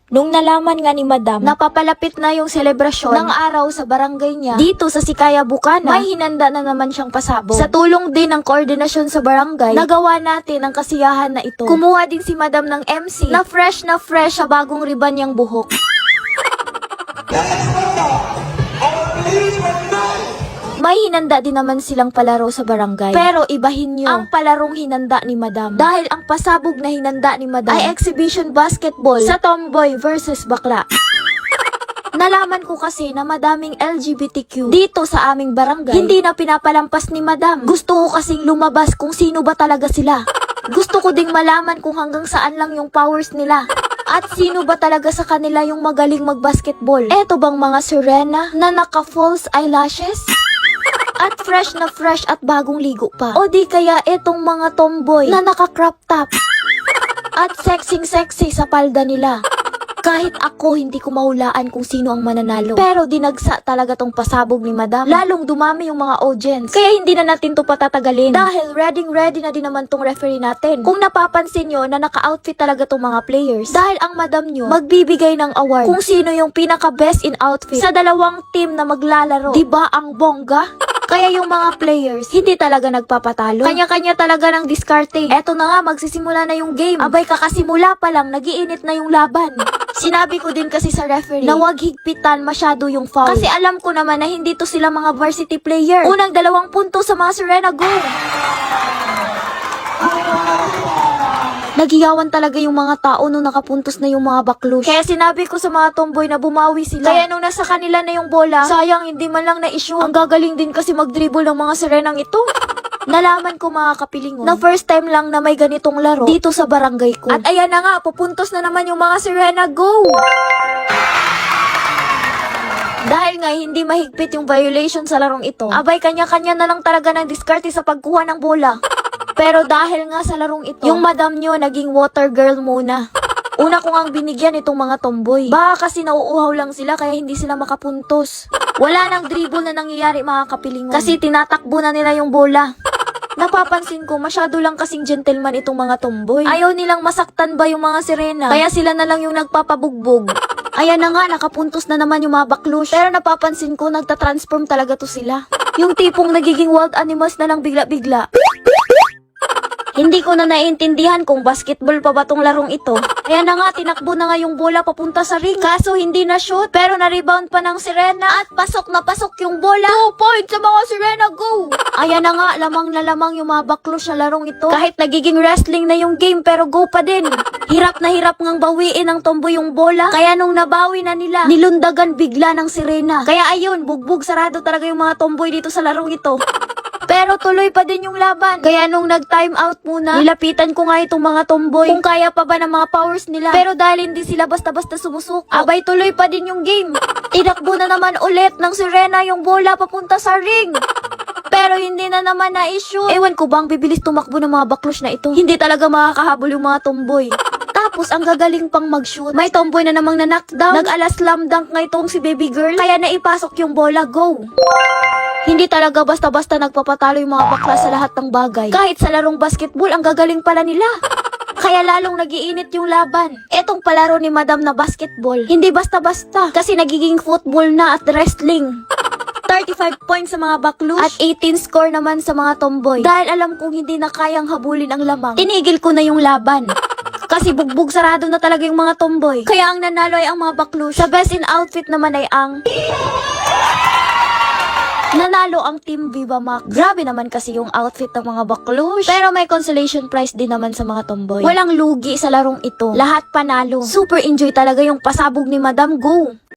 Nung nalaman nga ni Madam na papalapit na yung selebrasyon ng araw sa barangay niya dito sa Sikaya Bukana, may hinanda na naman siyang pasabog. Sa tulong din ng koordinasyon sa barangay, nagawa natin ang kasiyahan na ito. Kumuha din si Madam ng MC na fresh sa bagong riban niyang buhok. May hinanda din naman silang palaro sa barangay. Pero ibahin nyo ang palarong hinanda ni Madam. Dahil ang pasabog na hinanda ni Madam ay exhibition basketball sa tomboy versus bakla. Nalaman ko kasi na madaming LGBTQ dito sa aming barangay. Hindi na pinapalampas ni Madam. Gusto ko kasing lumabas kung sino ba talaga sila. Gusto ko ding malaman kung hanggang saan lang yung powers nila. At sino ba talaga sa kanila yung magaling mag-basketball? Eto bang mga Serena na naka-false eyelashes? At fresh at bagong ligo pa. O di kaya etong mga tomboy na naka-crop top at sexy sa palda nila. Kahit ako hindi ko mahulaan kung sino ang mananalo. Pero dinagsa talaga tong pasabog ni Madam. Lalong dumami yung mga audience. Kaya hindi na natin to patatagalin. Dahil ready na din naman tong referee natin. Kung napapansin nyo na naka-outfit talaga tong mga players. Dahil ang Madam nyo magbibigay ng award kung sino yung pinaka-best in outfit sa dalawang team na maglalaro. Diba ang bongga? Kaya yung mga players, hindi talaga nagpapatalo. Kanya-kanya talaga ng diskarte. Eto na nga, magsisimula na yung game. Abay, kakasimula pa lang, nagiinit na yung laban. Sinabi ko din kasi sa referee na wag higpitan masyado yung foul. Kasi alam ko naman na hindi to sila mga varsity player. Unang 2 punto sa mga Serena, go! Nagiyawan talaga yung mga tao nung nakapuntos na yung mga baklush. Kaya sinabi ko sa mga tomboy na bumawi sila. Kaya nung nasa kanila na yung bola, sayang hindi man lang na-issue. Ang gagaling din kasi mag-dribble ng mga Serenang ito. Nalaman ko mga kapilingon na first time lang na may ganitong laro dito sa barangay ko. At ayan na nga, pupuntos na naman yung mga Serena, go! Dahil nga hindi mahigpit yung violation sa larong ito, abay kanya-kanya na lang talaga ng diskarte sa pagkuha ng bola. Pero dahil nga sa larong ito, yung Madam nyo naging water girl muna. Una ko ngang binigyan itong mga tomboy. Baka kasi nauuhaw lang sila kaya hindi sila makapuntos. Wala nang dribble na nangyayari mga kapilingon. Kasi tinatakbo na nila yung bola. Napapansin ko masyado lang kasing gentleman itong mga tomboy. Ayaw nilang masaktan ba yung mga Serena? Kaya sila na lang yung nagpapabugbog. Ayan na nga, nakapuntos na naman yung mga baklush. Pero napapansin ko nagtatransform talaga to sila. Yung tipong nagiging wild animals na lang bigla-bigla. Hindi ko na naiintindihan kung basketball pa ba tong larong ito. Ayan na nga, tinakbo na nga yung bola papunta sa ring. Kaso hindi na shoot, pero na-rebound pa ng Serena. At pasok na pasok yung bola. 2 points sa mga Serena, go! Ayan na nga, lamang na lamang yung mga baklush na larong ito. Kahit nagiging wrestling na yung game, pero go pa din. Hirap na hirap ngang bawiin ng tomboy yung bola. Kaya nung nabawi na nila, nilundagan bigla ng Serena. Kaya ayun, bugbog sarado talaga yung mga tomboy dito sa larong ito. Pero tuloy pa din yung laban. Kaya nung nag-time out muna, nilapitan ko nga itong mga tomboy kung kaya pa ba ng mga powers nila. Pero dahil hindi sila basta-basta sumusuko, abay tuloy pa din yung game. Tinakbo na naman ulit ng Serena yung bola papunta sa ring. Pero hindi na naman na-issue. Ewan ko bang bibilis tumakbo ng mga baklush na ito. Hindi talaga makakahabol yung mga tomboy. Tapos ang gagaling pang mag-shoot. May tomboy na namang na-knockdown. Nag-ala slam dunk nga itong si baby girl. Kaya naipasok yung bola, go! Hindi talaga basta-basta nagpapatalo yung mga bakla sa lahat ng bagay. Kahit sa larong basketball, ang gagaling pala nila. Kaya lalong nagiinit yung laban. Etong palaro ni Madam na basketball, hindi basta-basta. Kasi nagiging football na at wrestling. 35 points sa mga baklush at 18 score naman sa mga tomboy. Dahil alam kong hindi na kayang habulin ang lamang, tinigil ko na yung laban. Kasi bugbog sarado na talaga yung mga tomboy. Kaya ang nanalo ay ang mga baklush. Sa best in outfit naman ay ang... Nanalo ang Team Viva Max. Grabe naman kasi yung outfit ng mga baklush. Pero may consolation prize din naman sa mga tomboy. Walang lugi sa larong ito. Lahat panalo. Super enjoy talaga yung pasabog ni Madam, go!